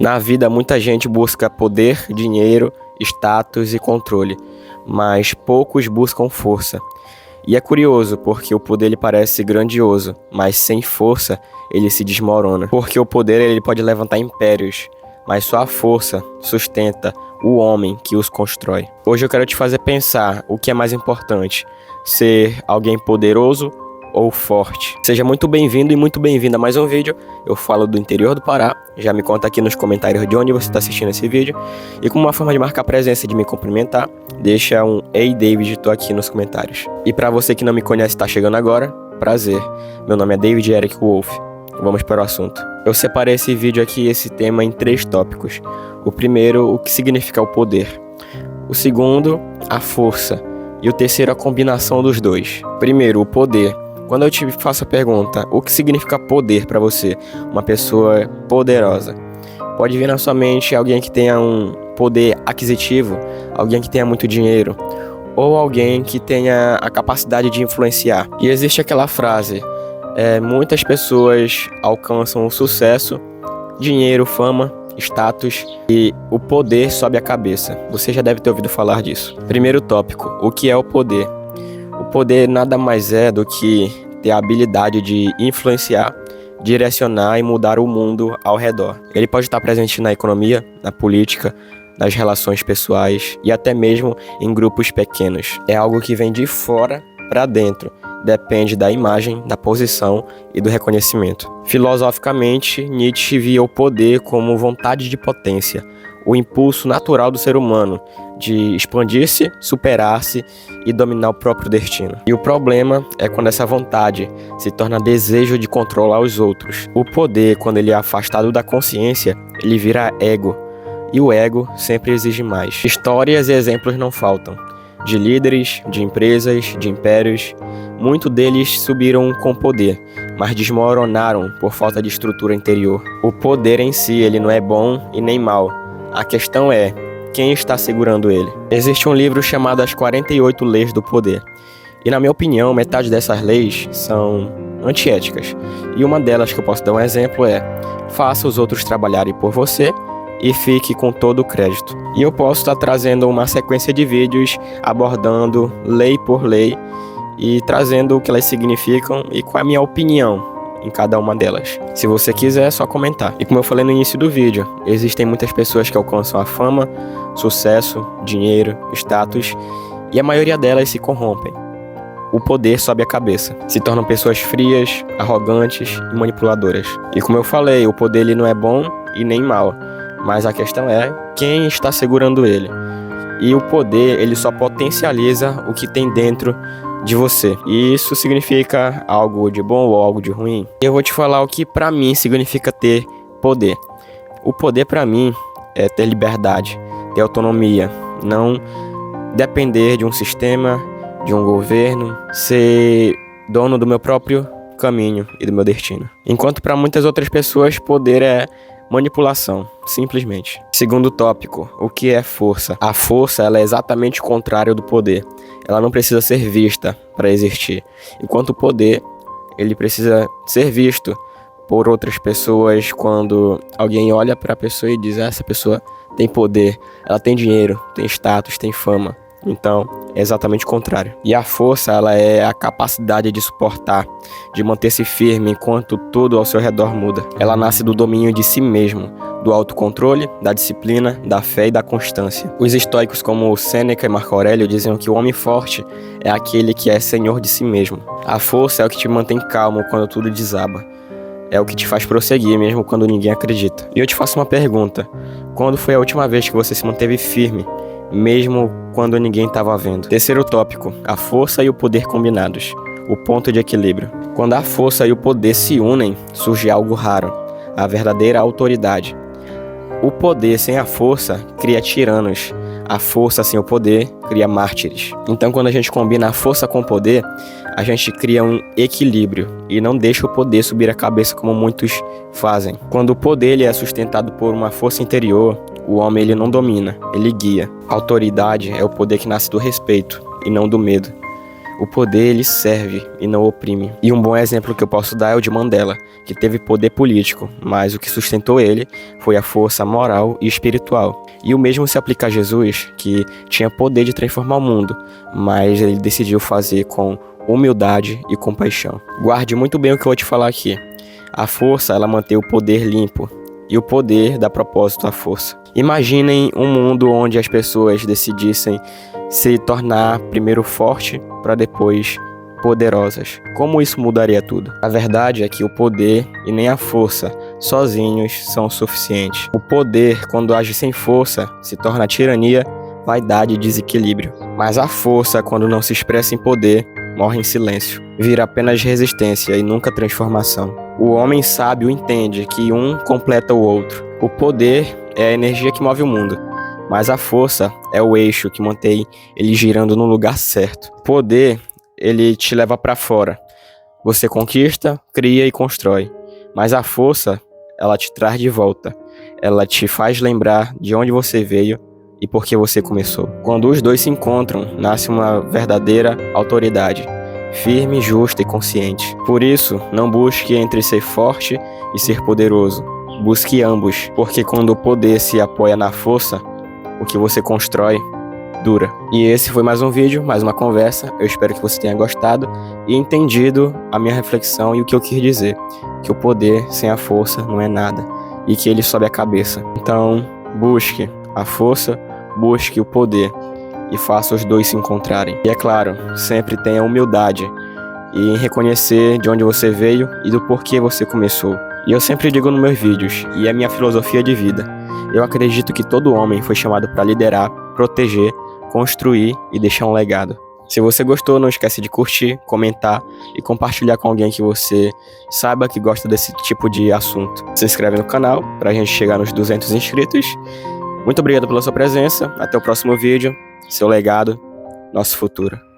Na vida, muita gente busca poder, dinheiro, status e controle, mas poucos buscam força. E é curioso, porque o poder ele parece grandioso, mas sem força ele se desmorona. Porque o poder ele pode levantar impérios, mas só a força sustenta o homem que os constrói. Hoje eu quero te fazer pensar o que é mais importante, ser alguém poderoso ou forte. Seja muito bem-vindo e muito bem-vinda a mais um vídeo. Eu falo do interior do Pará. Já me conta aqui nos comentários de onde você está assistindo esse vídeo. E como uma forma de marcar presença e de me cumprimentar, deixa um Ei David, tô aqui nos comentários. E para você que não me conhece e está chegando agora, prazer. Meu nome é David Eric Wolf. Vamos para o assunto. Eu separei esse vídeo aqui, esse tema, em 3 tópicos. O primeiro, o que significa o poder. O segundo, a força. E o terceiro, a combinação dos dois. Primeiro, o poder. Quando eu te faço a pergunta, o que significa poder para você? Uma pessoa poderosa. Pode vir na sua mente alguém que tenha um poder aquisitivo, alguém que tenha muito dinheiro, ou alguém que tenha a capacidade de influenciar. E existe aquela frase, muitas pessoas alcançam o sucesso, dinheiro, fama, status, e o poder sobe a cabeça. Você já deve ter ouvido falar disso. Primeiro tópico, o que é o poder? O poder nada mais é do que ter a habilidade de influenciar, direcionar e mudar o mundo ao redor. Ele pode estar presente na economia, na política, nas relações pessoais e até mesmo em grupos pequenos. É algo que vem de fora para dentro. Depende da imagem, da posição e do reconhecimento. Filosoficamente, Nietzsche via o poder como vontade de potência, o impulso natural do ser humano de expandir-se, superar-se e dominar o próprio destino. E o problema é quando essa vontade se torna desejo de controlar os outros. O poder, quando ele é afastado da consciência, ele vira ego. E o ego sempre exige mais. Histórias e exemplos não faltam. De líderes, de empresas, de impérios. Muitos deles subiram com poder, mas desmoronaram por falta de estrutura interior. O poder em si, ele não é bom e nem mal. A questão é, quem está segurando ele? Existe um livro chamado As 48 Leis do Poder. E na minha opinião, metade dessas leis são antiéticas. E uma delas que eu posso dar um exemplo é: faça os outros trabalharem por você e fique com todo o crédito. E eu posso estar trazendo uma sequência de vídeos abordando lei por lei e trazendo o que elas significam e qual é a minha opinião em cada uma delas. Se você quiser, é só comentar. E como eu falei no início do vídeo, existem muitas pessoas que alcançam a fama, sucesso, dinheiro, status, e a maioria delas se corrompem. O poder sobe a cabeça. Se tornam pessoas frias, arrogantes e manipuladoras. E como eu falei, o poder ele não é bom e nem mal, mas a questão é quem está segurando ele. E o poder ele só potencializa o que tem dentro de você. E isso significa algo de bom ou algo de ruim? Eu vou te falar o que pra mim significa ter poder. O poder pra mim é ter liberdade, ter autonomia, não depender de um sistema, de um governo, ser dono do meu próprio caminho e do meu destino. Enquanto para muitas outras pessoas poder é manipulação, simplesmente. Segundo tópico, o que é força? A força ela é exatamente o contrário do poder. Ela não precisa ser vista para existir. Enquanto o poder, ele precisa ser visto por outras pessoas quando alguém olha para a pessoa e diz: essa pessoa tem poder, ela tem dinheiro, tem status, tem fama. Então, é exatamente o contrário. E a força, ela é a capacidade de suportar, de manter-se firme enquanto tudo ao seu redor muda. Ela nasce do domínio de si mesmo, do autocontrole, da disciplina, da fé e da constância. Os estoicos como Sêneca e Marco Aurélio diziam que o homem forte é aquele que é senhor de si mesmo. A força é o que te mantém calmo quando tudo desaba. É o que te faz prosseguir mesmo quando ninguém acredita. E eu te faço uma pergunta: quando foi a última vez que você se manteve firme, mesmo quando ninguém estava vendo? Terceiro tópico, a força e o poder combinados, o ponto de equilíbrio. Quando a força e o poder se unem, surge algo raro, a verdadeira autoridade. O poder sem a força cria tiranos, a força sem o poder cria mártires. Então quando a gente combina a força com o poder, a gente cria um equilíbrio e não deixa o poder subir a cabeça como muitos fazem. Quando o poder ele é sustentado por uma força interior, o homem ele não domina, ele guia. A autoridade é o poder que nasce do respeito e não do medo. O poder, ele serve e não oprime. E um bom exemplo que eu posso dar é o de Mandela, que teve poder político, mas o que sustentou ele foi a força moral e espiritual. E o mesmo se aplica a Jesus, que tinha poder de transformar o mundo, mas ele decidiu fazer com humildade e compaixão. Guarde muito bem o que eu vou te falar aqui. A força, ela mantém o poder limpo, e o poder dá propósito à força. Imaginem um mundo onde as pessoas decidissem se tornar primeiro forte para depois poderosas. Como isso mudaria tudo? A verdade é que o poder e nem a força sozinhos são suficientes. O poder, quando age sem força, se torna tirania, vaidade e desequilíbrio. Mas a força, quando não se expressa em poder, morre em silêncio. Vira apenas resistência e nunca transformação. O homem sábio entende que um completa o outro. O poder é a energia que move o mundo, mas a força é o eixo que mantém ele girando no lugar certo. O poder, ele te leva para fora. Você conquista, cria e constrói. Mas a força, ela te traz de volta. Ela te faz lembrar de onde você veio e por que você começou. Quando os dois se encontram, nasce uma verdadeira autoridade, firme, justa e consciente. Por isso, não busque entre ser forte e ser poderoso. Busque ambos, porque quando o poder se apoia na força, o que você constrói dura. E esse foi mais um vídeo, mais uma conversa. Eu espero que você tenha gostado e entendido a minha reflexão e o que eu quis dizer. Que o poder sem a força não é nada e que ele sobe a cabeça. Então, busque a força, busque o poder e faça os dois se encontrarem. E é claro, sempre tenha humildade em reconhecer de onde você veio e do porquê você começou. E eu sempre digo nos meus vídeos, e é minha filosofia de vida, eu acredito que todo homem foi chamado para liderar, proteger, construir e deixar um legado. Se você gostou, não esquece de curtir, comentar e compartilhar com alguém que você saiba que gosta desse tipo de assunto. Se inscreve no canal para a gente chegar nos 200 inscritos. Muito obrigado pela sua presença, até o próximo vídeo, seu legado, nosso futuro.